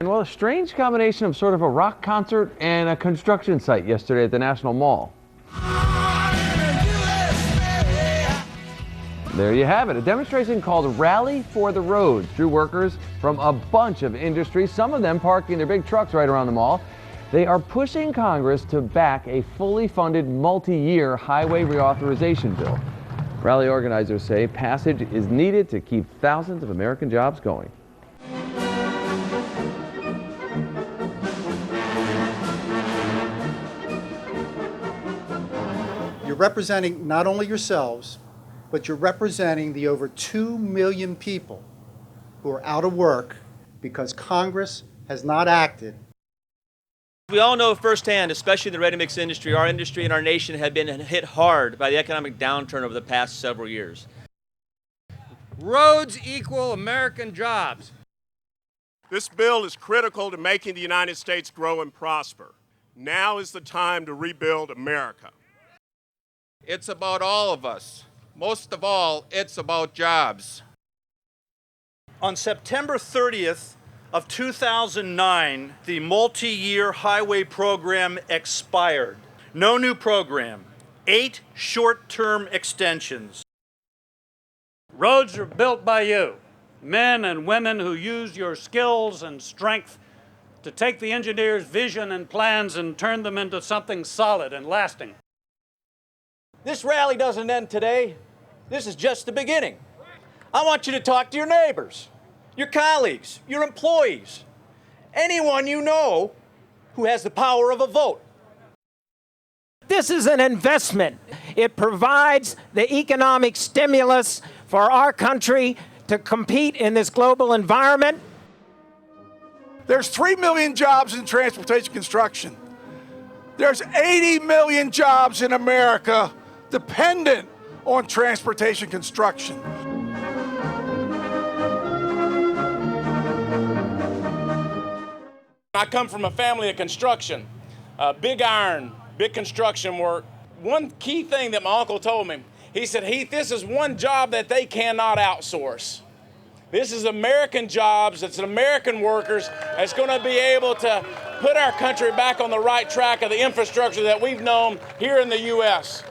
Well, a strange combination of sort of a rock concert and a construction site yesterday at the National Mall. There you have it. A demonstration called Rally for the Roads drew workers from a bunch of industries, some of them parking their big trucks right around the mall. They are pushing Congress to back a fully funded multi-year highway reauthorization bill. Rally organizers say passage is needed to keep thousands of American jobs going. You're representing not only yourselves, but you're representing the over 2 million people who are out of work because Congress has not acted. We all know firsthand, especially in the ready-mix industry, our industry and our nation have been hit hard by the economic downturn over the past several years. Roads equal American jobs. This bill is critical to making the United States grow and prosper. Now is the time to rebuild America. It's about all of us. Most of all, it's about jobs. On September 30th of 2009, the multi-year highway program expired. No new program. 8 short-term extensions. Roads are built by you, men and women who use your skills and strength to take the engineer's vision and plans and turn them into something solid and lasting. This rally doesn't end today. This is just the beginning. I want you to talk to your neighbors, your colleagues, your employees, anyone you know who has the power of a vote. This is an investment. It provides the economic stimulus for our country to compete in this global environment. There's 3 million jobs in transportation construction. There's 80 million jobs in America dependent on transportation construction. I come from a family of construction, big iron, big construction work. One key thing that my uncle told me, he said, Heath, this is one job that they cannot outsource. This is American jobs, it's American workers that's going to be able to put our country back on the right track of the infrastructure that we've known here in the U.S.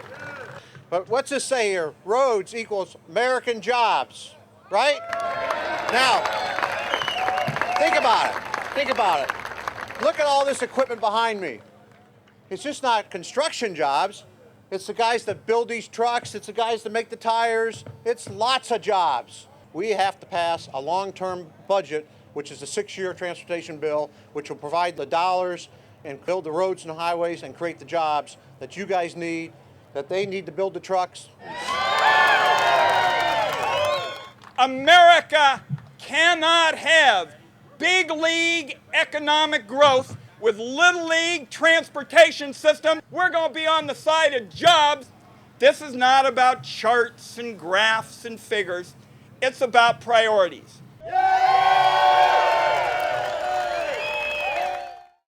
But what's this say here? Roads equals American jobs, right? Now, think about it. Think about it. Look at all this equipment behind me. It's just not construction jobs. It's the guys that build these trucks. It's the guys that make the tires. It's lots of jobs. We have to pass a long-term budget, which is a 6-year transportation bill, which will provide the dollars and build the roads and highways and create the jobs that you guys need, that they need to build the trucks. America cannot have big league economic growth with little league transportation system. We're going to be on the side of jobs. This is not about charts and graphs and figures. It's about priorities.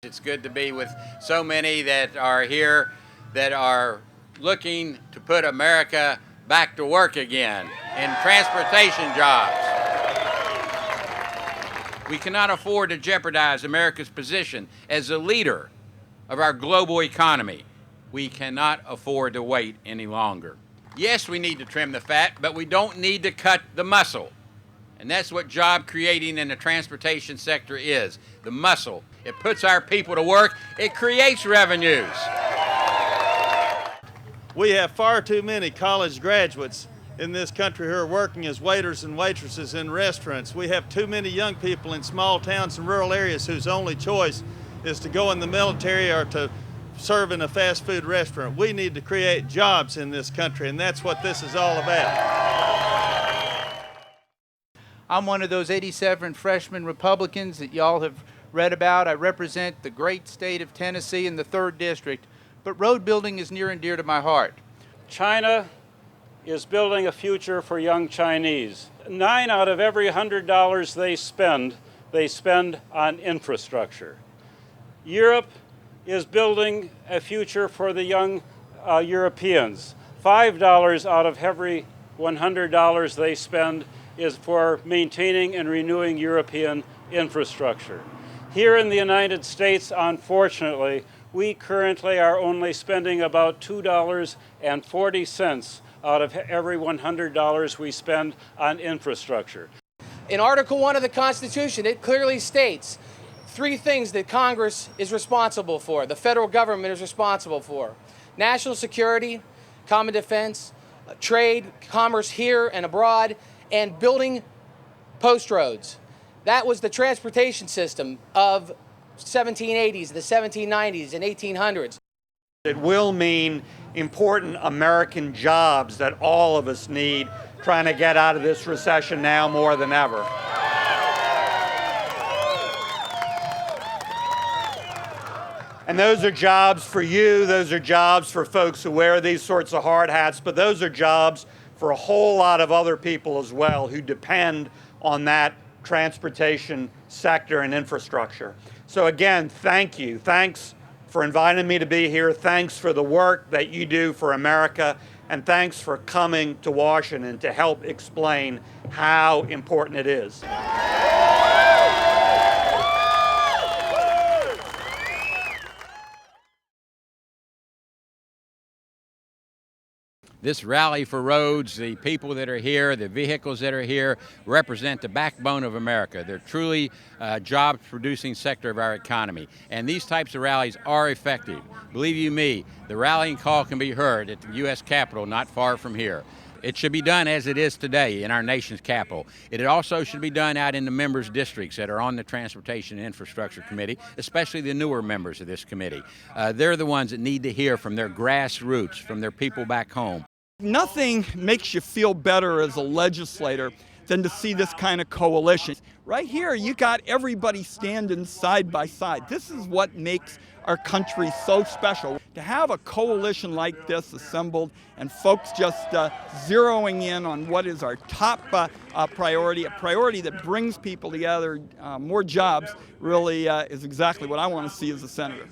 It's good to be with so many that are here that are looking to put America back to work again in transportation jobs. We cannot afford to jeopardize America's position as a leader of our global economy. We cannot afford to wait any longer. Yes, we need to trim the fat, but we don't need to cut the muscle. And that's what job creating in the transportation sector is, the muscle. It puts our people to work. It creates revenues. We have far too many college graduates in this country who are working as waiters and waitresses in restaurants. We have too many young people in small towns and rural areas whose only choice is to go in the military or to serve in a fast food restaurant. We need to create jobs in this country, and that's what this is all about. I'm one of those 87 freshman Republicans that y'all have read about. I represent the great state of Tennessee in the 3rd District, but road building is near and dear to my heart. China is building a future for young Chinese. 9 out of every $100 they spend on infrastructure. Europe is building a future for the young Europeans. $5 out of every $100 they spend is for maintaining and renewing European infrastructure. Here in the United States, unfortunately, we currently are only spending about $2.40 out of every $100 we spend on infrastructure. In Article 1 of the Constitution, it clearly states three things that Congress is responsible for, the federal government is responsible for: national security, common defense, trade, commerce here and abroad, and building post roads. That was the transportation system of 1780s, the 1790s, and 1800s. It will mean important American jobs that all of us need, trying to get out of this recession now more than ever. And those are jobs for you, those are jobs for folks who wear these sorts of hard hats, but those are jobs for a whole lot of other people as well who depend on that transportation sector and infrastructure. So again, thank you. Thanks for inviting me to be here. Thanks for the work that you do for America. And thanks for coming to Washington to help explain how important it is. This rally for roads, the people that are here, the vehicles that are here, represent the backbone of America. They're truly a job-producing sector of our economy. And these types of rallies are effective. Believe you me, the rallying call can be heard at the U.S. Capitol not far from here. It should be done as it is today in our nation's capital. It also should be done out in the members' districts that are on the Transportation and Infrastructure Committee, especially the newer members of this committee. They're the ones that need to hear from their grassroots, from their people back home. Nothing makes you feel better as a legislator than to see this kind of coalition. Right here, you got everybody standing side by side. This is what makes our country so special. To have a coalition like this assembled and folks just zeroing in on what is our top priority, a priority that brings people together, more jobs, really is exactly what I want to see as a senator.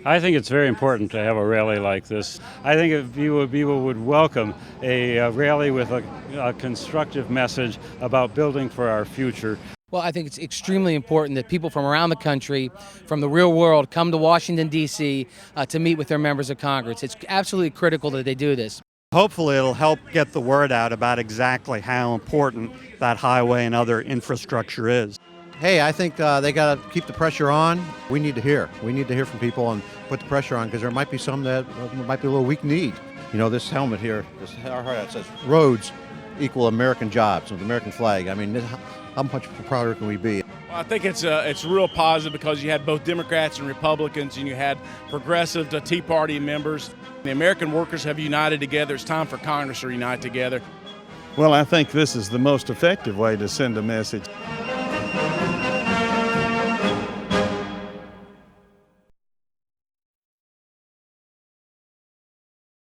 I think it's very important to have a rally like this. I think if people would welcome a rally with a constructive message about building for our future. Well, I think it's extremely important that people from around the country, from the real world, come to Washington, D.C. To meet with their members of Congress. It's absolutely critical that they do this. Hopefully it'll help get the word out about exactly how important that highway and other infrastructure is. Hey, I think they got to keep the pressure on. We need to hear. We need to hear from people and put the pressure on, because there might be some that might be a little weak-kneed. You know, this helmet here, this hard hat says roads equal American jobs with the American flag. I mean, how much prouder can we be? Well, I think it's real positive because you had both Democrats and Republicans, and you had progressive to Tea Party members. The American workers have united together. It's time for Congress to unite together. Well, I think this is the most effective way to send a message.